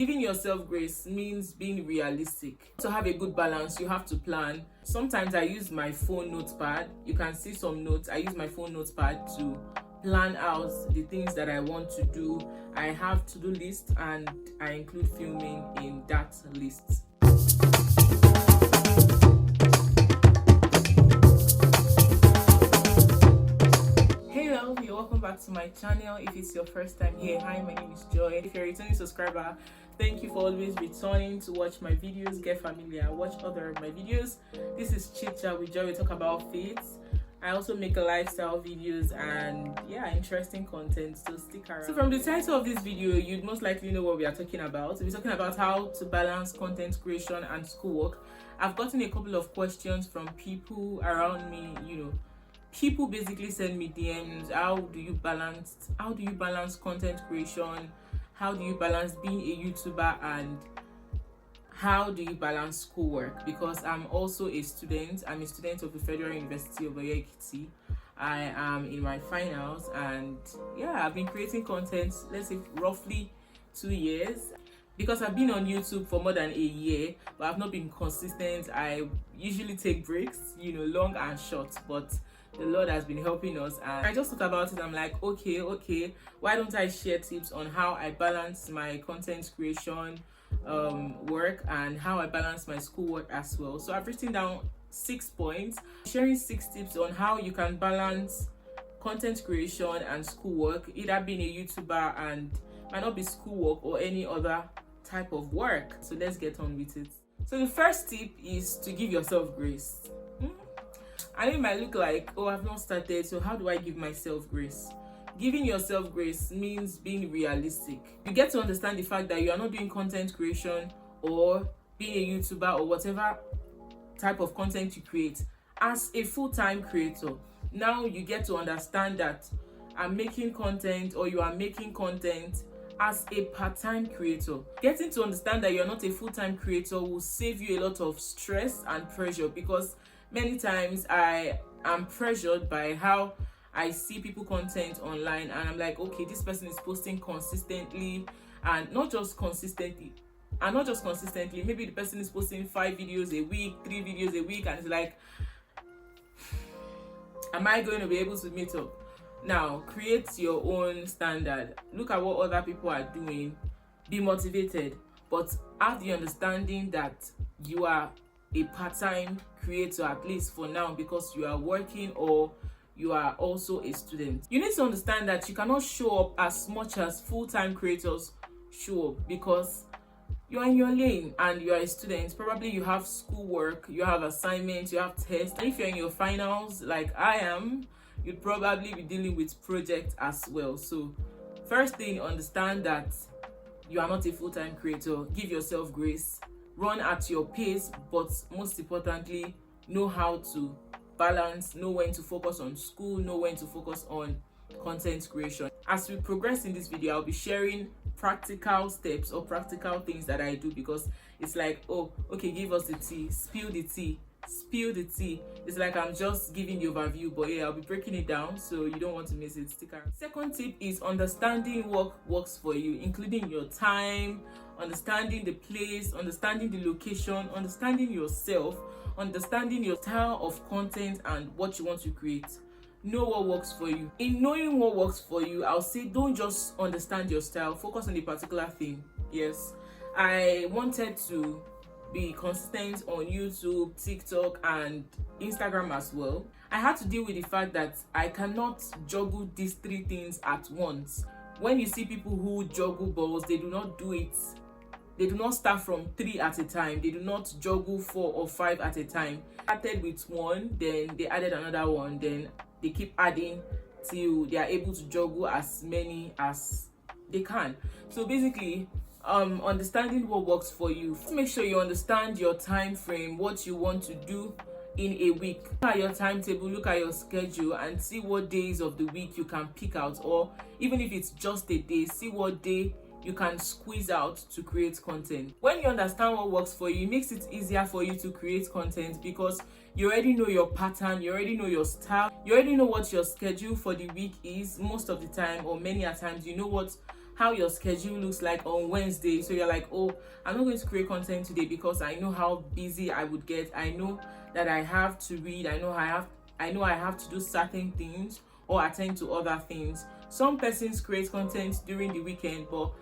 Giving yourself grace means being realistic. To have a good balance, you have to plan. Sometimes I use my phone notepad. You can see some notes. I use my phone notepad to plan out the things that I want to do. I have to-do list and I include filming in that list. Welcome back to my channel. If it's your first time here, hi, my name is Joy. If you're a returning subscriber, thank you for always returning to watch my videos. Get familiar, watch other of my videos. This is Chit Chat with Joy. We talk about faith. I also make lifestyle videos and interesting content, so stick around. So from the title of this video, you'd most likely know what we are talking about. We're talking about how to balance content creation and schoolwork. I've gotten a couple of questions from people around me, people basically send me DMs. How do you balance content creation? How do you balance being a YouTuber? And how do you balance schoolwork? Because I'm also a student. I'm a student of the Federal University of Ekiti. I am in my finals, and I've been creating content, let's say roughly 2 years. Because I've been on YouTube for more than a year, but I've not been consistent. I usually take breaks, long and short, but the Lord has been helping us, and I just thought about it. I'm like, okay, why don't I share tips on how I balance my content creation work and how I balance my schoolwork as well. So I've written down 6 points, sharing 6 tips on how you can balance content creation and schoolwork, either being a YouTuber and might not be schoolwork or any other type of work. So let's get on with it. So the first tip is to give yourself grace. I know it might look like, I've not started, so how do I give myself grace? Giving yourself grace means being realistic. You get to understand the fact that you are not doing content creation or being a YouTuber or whatever type of content you create as a full-time creator. Now you get to understand that I'm making content, or you are making content as a part-time creator. Getting to understand that you're not a full-time creator will save you a lot of stress and pressure, because many times I am pressured by how I see people content online, and I'm like, okay, this person is posting consistently, and not just consistently, maybe the person is posting 5 videos a week, 3 videos a week, and it's like, am I going to be able to meet up? Now, create your own standard. Look at what other people are doing. Be motivated, but have the understanding that you are a part-time creator, at least for now, because you are working or you are also a student. You need to understand that you cannot show up as much as full-time creators show up, because you are in your lane and you are a student. Probably you have schoolwork, you have assignments, you have tests, and if you're in your finals like I am, you'd probably be dealing with projects as well. So first thing, understand that you are not a full-time creator. Give yourself grace. Run at your pace, but most importantly, know how to balance, know when to focus on school, know when to focus on content creation. As we progress in this video, I'll be sharing practical steps or practical things that I do, because it's like, okay, give us the tea, spill the tea. It's like I'm just giving the overview, but I'll be breaking it down, so you don't want to miss it. Stick around. Second tip is understanding what works for you, including your time, understanding the place, understanding the location, understanding yourself, understanding your style of content and what you want to create. Know what works for you. In knowing what works for you, I'll say don't just understand your style, focus on a particular thing. Yes, I wanted to be consistent on YouTube, TikTok, and Instagram as well. I had to deal with the fact that I cannot juggle these 3 things at once. When you see people who juggle balls, they do not do it. They do not start from 3 at a time. They do not juggle 4 or 5 at a time. Started with 1, then they added another one, then they keep adding till they are able to juggle as many as they can. So basically, understanding what works for you. Make sure you understand your time frame, what you want to do in a week. Look at your timetable, look at your schedule, and see what days of the week you can pick out, or even if it's just a day, see what day you can squeeze out to create content. When you understand what works for you, it makes it easier for you to create content, because you already know your pattern, you already know your style, you already know what your schedule for the week is most of the time, or many a times you know what how your schedule looks like on Wednesday. So you're like, oh, I'm not going to create content today because I know how busy I would get. I know that I have to read. I know I have to do certain things or attend to other things. Some persons create content during the weekend, but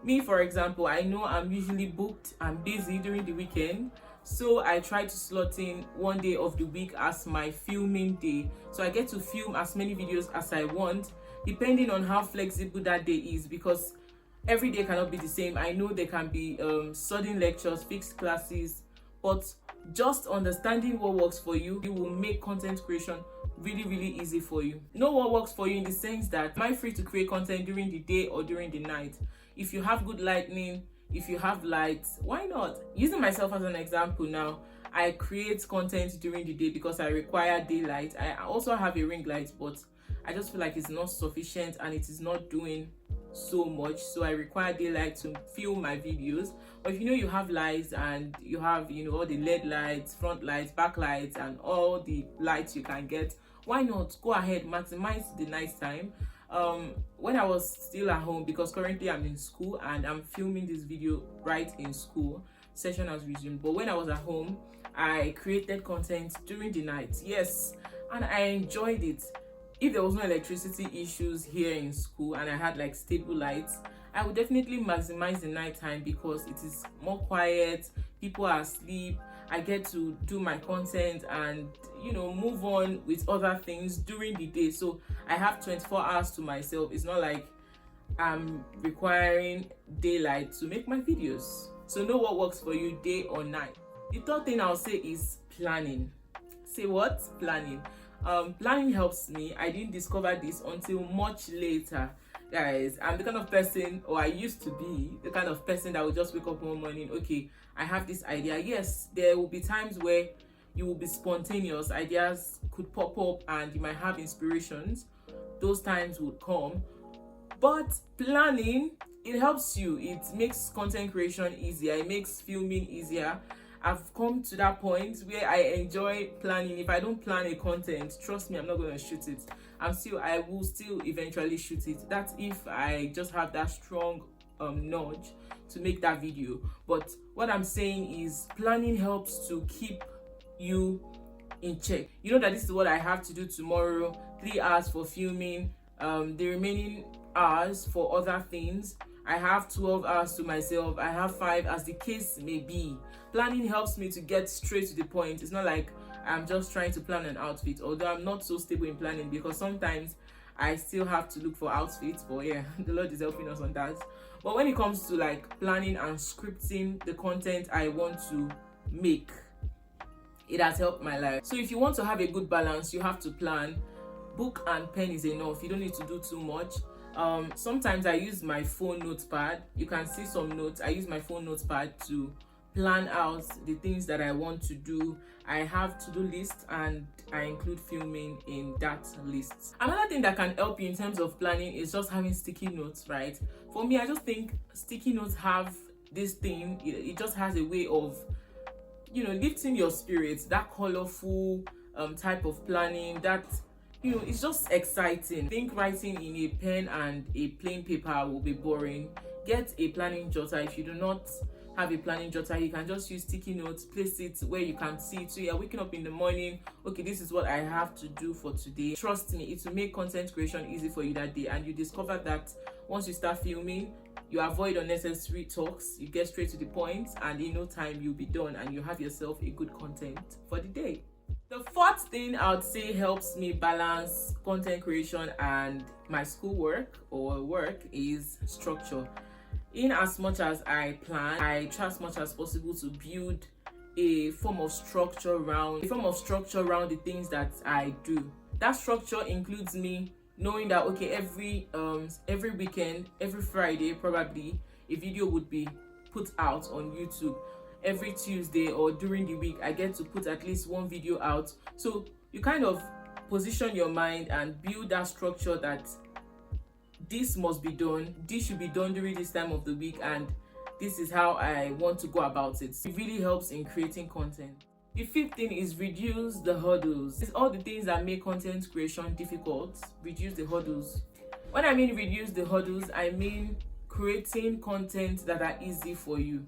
me, for example, I know I'm usually booked, I'm busy during the weekend, so I try to slot in one day of the week as my filming day. So I get to film as many videos as I want, depending on how flexible that day is, because every day cannot be the same. I know there can be sudden lectures, fixed classes, but just understanding what works for you, it will make content creation really easy for you. Know what works for you in the sense that, am I free to create content during the day or during the night? If you have good lighting, if you have lights, why not? Using myself as an example now, I create content during the day because I require daylight. I also have a ring light, but I just feel like it's not sufficient and it is not doing so much, so I require daylight to film my videos. But if you have lights and you have all the LED lights, front lights, back lights, and all the lights you can get, why not go ahead, maximize the night time. When I was still at home, because currently I'm in school and I'm filming this video right in school, session has resumed, but when I was at home, I created content during the night, yes, and I enjoyed it. If there was no electricity issues here in school and I had like stable lights, I would definitely maximize the nighttime because it is more quiet, people are asleep, I get to do my content and move on with other things during the day. So I have 24 hours to myself. It's not like I'm requiring daylight to make my videos. So know what works for you, day or night. The third thing I'll say is planning. Say what? Planning. Planning helps me. I didn't discover this until much later, guys. I'm the kind of person, or I used to be the kind of person that would just wake up one morning, okay, I have this idea. Yes, there will be times where you will be spontaneous, ideas could pop up and you might have inspirations. Those times would come, but planning, it helps you. It makes content creation easier, it makes filming easier. I've come to that point where I enjoy planning. If I don't plan a content, trust me, I'm not going to shoot it. I will still eventually shoot it. That's if I just have that strong nudge to make that video. But what I'm saying is planning helps to keep you in check. You know that this is what I have to do tomorrow, 3 hours for filming, the remaining hours for other things. I have 12 hours to myself, I have 5, as the case may be. Planning helps me to get straight to the point. It's not like I'm just trying to plan an outfit, although I'm not so stable in planning because sometimes I still have to look for outfits, but yeah, the Lord is helping us on that. But when it comes to like planning and scripting the content I want to make, it has helped my life. So if you want to have a good balance, you have to plan. Book and pen is enough. You don't need to do too much. Sometimes I use my phone notepad. You can see some notes. I use my phone notepad to plan out the things that I want to do. I have to-do lists and I include filming in that list. Another thing that can help you in terms of planning is just having sticky notes, right? For me, I just think sticky notes have this thing, it just has a way of lifting your spirits. That colorful type of planning, that it's just exciting. I think writing in a pen and a plain paper will be boring. Get a planning jotter. If you do not have a planning jotter, you can just use sticky notes, place it where you can see it. So you're waking up in the morning, okay, this is what I have to do for today. Trust me, it will make content creation easy for you that day, and you discover that once you start filming, you avoid unnecessary talks, you get straight to the point, and in no time you'll be done and you have yourself a good content for the day. The fourth thing I would say helps me balance content creation and my schoolwork or work is structure. In as much as I plan, I try as much as possible to build a form of structure around the things that I do. That structure includes me knowing that okay, every weekend, every Friday probably a video would be put out on YouTube. Every Tuesday or during the week I get to put at least one video out. So you kind of position your mind and build that structure that this must be done, this should be done during this time of the week, and this is how I want to go about it. It really helps in creating content. The fifth thing is reduce the hurdles. It's all the things that make content creation difficult. Reduce the hurdles. When I mean reduce the hurdles, I mean creating content that are easy for you,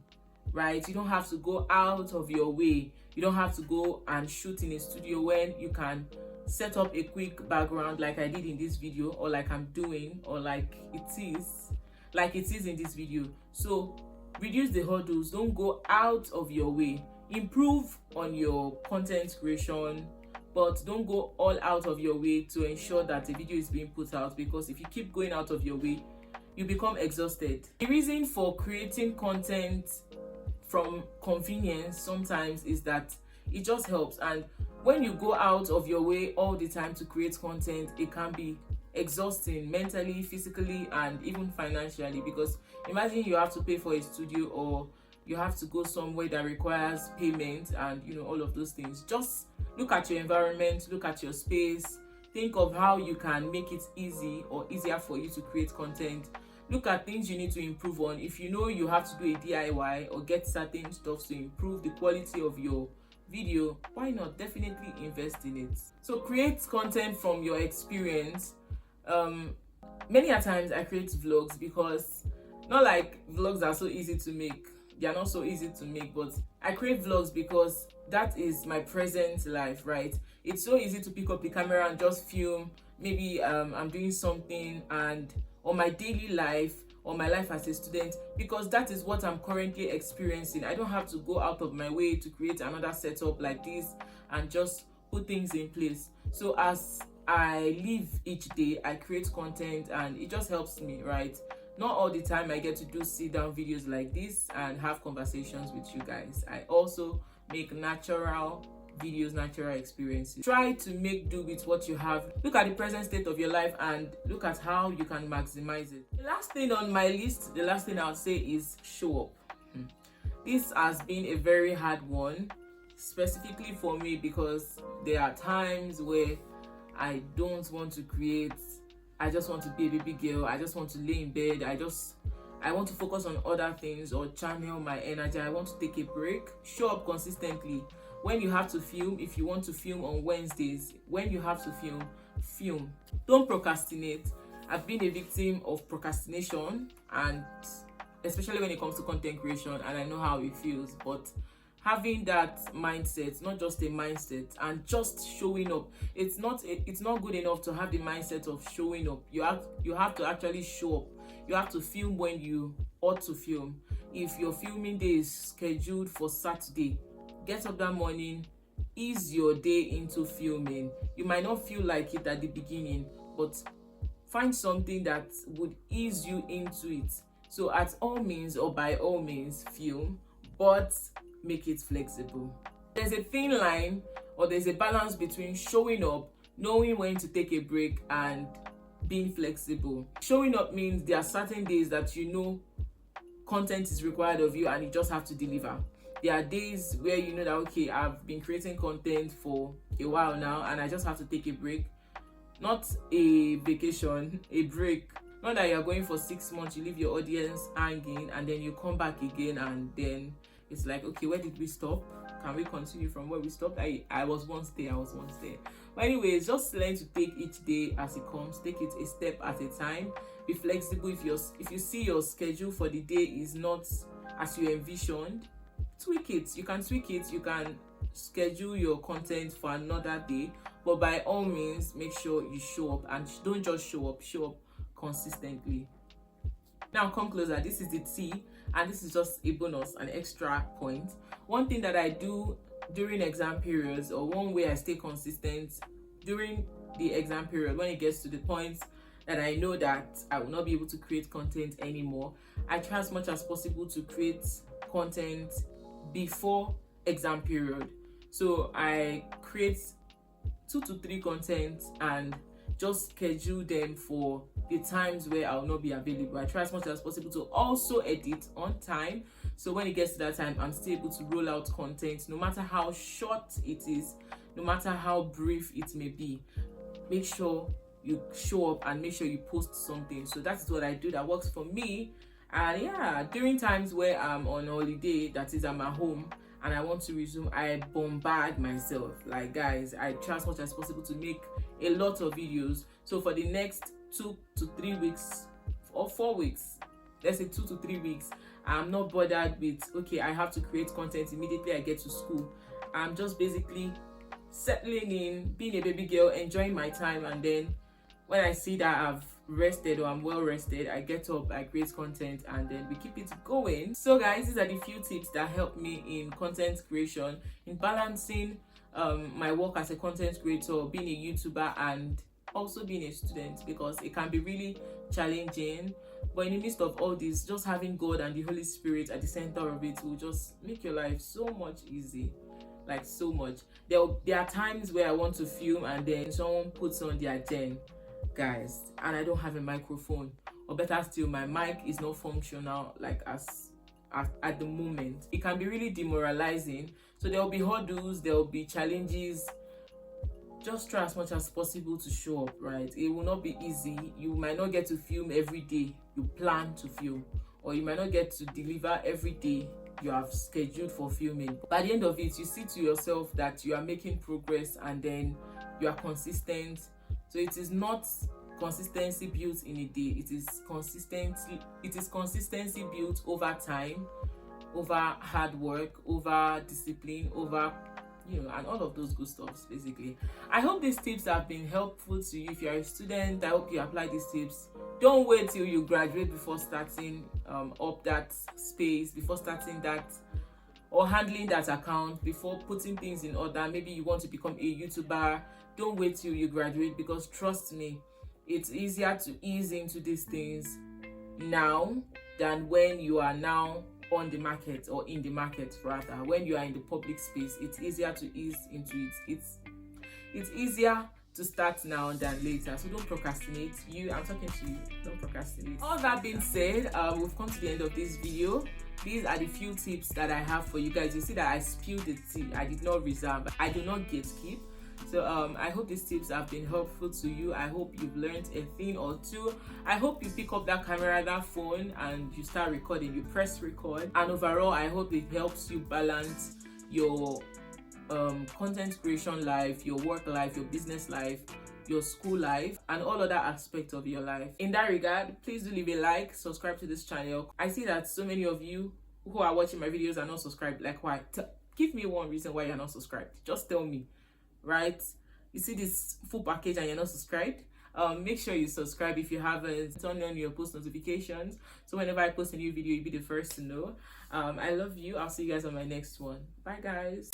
right? You don't have to go out of your way. You don't have to go and shoot in a studio when you can set up a quick background like I did in this video, or like I'm doing, or like it is in this video. So reduce the hurdles. Don't go out of your way. Improve on your content creation, but don't go all out of your way to ensure that a video is being put out, because if you keep going out of your way, you become exhausted. The reason for creating content from convenience sometimes is that it just helps, and when you go out of your way all the time to create content, it can be exhausting mentally, physically, and even financially, because imagine you have to pay for a studio, or you have to go somewhere that requires payment, and all of those things. Just look at your environment, look at your space, think of how you can make it easy or easier for you to create content. Look at things you need to improve on. If you know you have to do a DIY or get certain stuff to improve the quality of your video, why not? Definitely invest in it. So create content from your experience. Many a times I create vlogs, because not like vlogs are so easy to make. They are not so easy to make, but I create vlogs because that is my present life, right? It's so easy to pick up the camera and just film. Maybe I'm doing something, and or my daily life, or my life as a student, because that is what I'm currently experiencing. I don't have to go out of my way to create another setup like this and just put things in place. So as I live each day, I create content, and it just helps me, right? Not all the time I get to do sit down videos like this and have conversations with you guys. I also make natural videos, natural experiences. Try to make do with what you have. Look at the present state of your life and look at how you can maximize it. The last thing on my list, the last thing I'll say is show up. This has been a very hard one, specifically for me, because there are times where I don't want to create. I just want to be a baby girl. I just want to lay in bed. I want to focus on other things or channel my energy. I want to take a break. Show up consistently. When you have to film, if you want to film on Wednesdays, when you have to film. Don't procrastinate. I've been a victim of procrastination, and especially when it comes to content creation, and I know how it feels. But having that mindset, not just a mindset, and just showing up. It's not good enough to have the mindset of showing up. You have to actually show up. You have to film when you ought to film. If your filming day is scheduled for Saturday, get up that morning, ease your day into filming. You might not feel like it at the beginning, but find something that would ease you into it. So at all means, or by all means, film, but make it flexible. There's a thin line, or there's a balance between showing up, knowing when to take a break, and being flexible. Showing up means there are certain days that content is required of you and you just have to deliver. There are days where you know that, okay, I've been creating content for a while now and I just have to take a break. Not a vacation, a break. Not that you're going for 6 months, you leave your audience hanging and then you come back again, and then it's like, okay, where did we stop? Can we continue from where we stopped? I was once there. But anyways, just learn to take each day as it comes. Take it a step at a time. Be flexible. If you see your schedule for the day is not as you envisioned, tweak it. You can tweak it. You can schedule your content for another day. But by all means, make sure you show up, and don't just show up consistently. Now come closer. This is the tea, and this is just a bonus, an extra point. One thing that I do during exam periods, or one way I stay consistent during the exam period, when it gets to the point that I know that I will not be able to create content anymore, I try as much as possible to create content before exam period. So I create 2 to 3 contents and just schedule them for the times where I'll not be available. I try as much as possible to also edit on time, so when it gets to that time, I'm still able to roll out content, no matter how short it is, no matter how brief it may be. Make sure you show up and make sure you post something. So that's what I do that works for me. And yeah, during times where I'm on holiday, that is, I'm at home and I want to resume, I bombard myself. Like, guys, I try as much as possible to make a lot of videos. So for the next 2 to 3 weeks or 4 weeks, let's say 2 to 3 weeks, I'm not bothered with, okay, I have to create content immediately I get to school. I'm just basically settling in, being a baby girl, enjoying my time, and then when I see that I've rested or I'm well rested, I get up, I create content, and then we keep it going. So guys, these are the few tips that help me in content creation, in balancing my work as a content creator, being a YouTuber, and also being a student, because it can be really challenging. But in the midst of all this, just having God and the Holy Spirit at the center of it will just make your life so much easy, like so much. There are times where I want to film and then someone puts on their gen, guys, and I don't have a microphone, or better still, my mic is not functional like as at the moment. It can be really demoralizing. So there will be hurdles, there will be challenges. Just try as much as possible to show up, right? It will not be easy. You might not get to film every day you plan to film, or you might not get to deliver every day you have scheduled for filming. By the end of it, you see to yourself that you are making progress, and then you are consistent. So it is not consistency built in a day. It is consistency built over time, over hard work, over discipline, over and all of those good stuffs basically. I hope these tips have been helpful to you. If you're a student, I hope you apply these tips. Don't wait till you graduate before starting up that space, before starting that or handling that account, before putting things in order. Maybe you want to become a YouTuber. Don't wait till you graduate, because trust me, it's easier to ease into these things now than when you are now on the market, or in the market rather. When you are in the public space, it's easier to ease into it. It's easier to start now than later. So don't procrastinate. I'm talking to you, don't procrastinate. All that being said, we've come to the end of this video. These are the few tips that I have for you guys. You see that I spilled the tea. I did not reserve, I do not gatekeep. So I hope these tips have been helpful to you. I hope you've learned a thing or two. I hope you pick up that camera, that phone, and you start recording. You press record. And overall, I hope it helps you balance your content creation life, your work life, your business life, your school life, and all other aspects of your life. In that regard, please do leave a like, subscribe to this channel. I see that so many of you who are watching my videos are not subscribed. Like, why? Give me one reason why you're not subscribed. Just tell me. Right, you see this full package and you're not subscribed, make sure you subscribe. If you haven't, turn on your post notifications, so whenever I post a new video, you'll be the first to know. I love you. I'll see you guys on my next one. Bye guys.